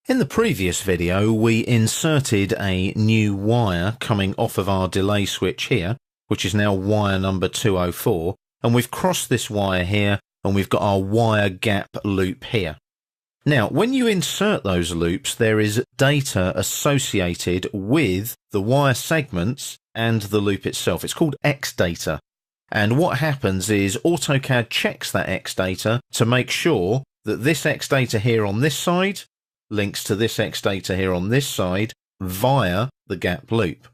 In the previous video, we inserted a new wire coming off of our delay switch here, which is now wire number 204, and we've crossed this wire here, and we've got our wire gap loop here. Now, when you insert those loops, there is data associated with the wire segments and the loop itself. It's called X data. And what happens is AutoCAD checks that X data to make sure that this X data here on this side links to this X data here on this side via the gap loop.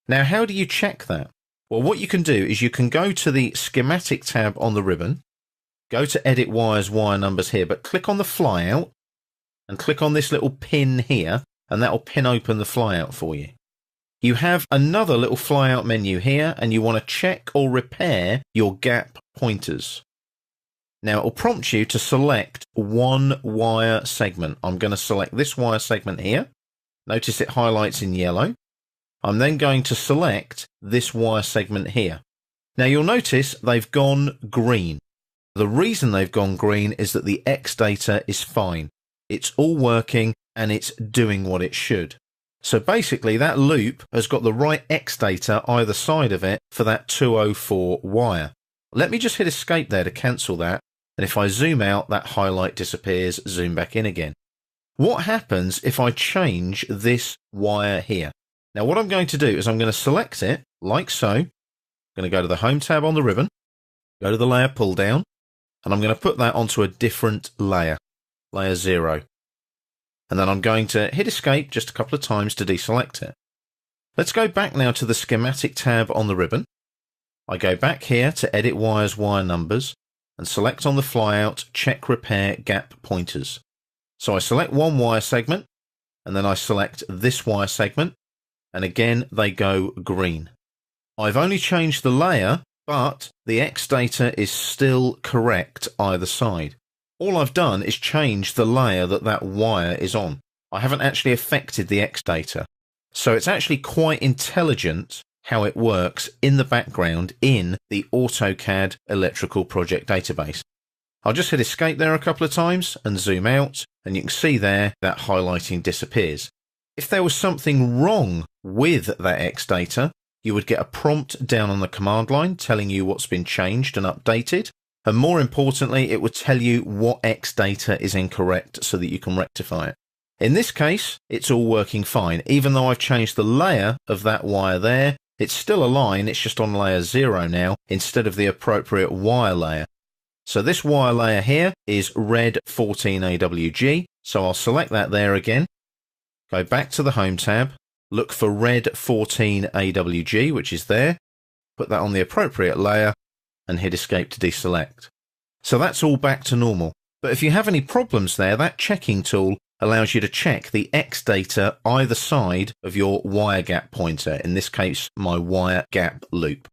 Now, how do you check that? Well, what you can do is you can go to the schematic tab on the ribbon, go to edit wires, wire numbers here, but click on the flyout and click on this little pin here, and that will pin open the flyout for you. You have another little flyout menu here, and you want to check or repair your gap pointers. Now, it will prompt you to select one wire segment. I'm going to select this wire segment here. Notice it highlights in yellow. I'm then going to select this wire segment here. Now, you'll notice they've gone green. The reason they've gone green is that the X data is fine. It's all working and it's doing what it should. So basically, that loop has got the right X data either side of it for that 204 wire. Let me just hit escape there to cancel that. And if I zoom out, that highlight disappears, zoom back in again. What happens if I change this wire here? Now, what I'm going to do is I'm going to select it like so. I'm going to go to the Home tab on the ribbon, go to the Layer pull down, and I'm going to put that onto a different layer, layer 0. And then I'm going to hit escape just a couple of times to deselect it. Let's go back now to the schematic tab on the ribbon. I go back here to edit wires, wire numbers, and select on the flyout, check repair gap pointers. So I select one wire segment, and then I select this wire segment, and again they go green. I've only changed the layer, but the X data is still correct either side. All I've done is change the layer that wire is on. I haven't actually affected the X data. So it's actually quite intelligent how it works in the background in the AutoCAD electrical project database. I'll just hit escape there a couple of times and zoom out, and you can see there that highlighting disappears. If there was something wrong with that X data, you would get a prompt down on the command line telling you what's been changed and updated. And more importantly, it would tell you what X data is incorrect so that you can rectify it. In this case, it's all working fine. Even though I've changed the layer of that wire there, it's still a line, it's just on layer 0 now, instead of the appropriate wire layer. So this wire layer here is red 14AWG, so I'll select that there again, go back to the Home tab, look for red 14AWG, which is there, put that on the appropriate layer, and hit escape to deselect. So that's all back to normal. But if you have any problems there, that checking tool allows you to check the X data either side of your wire gap pointer, in this case my wire gap loop.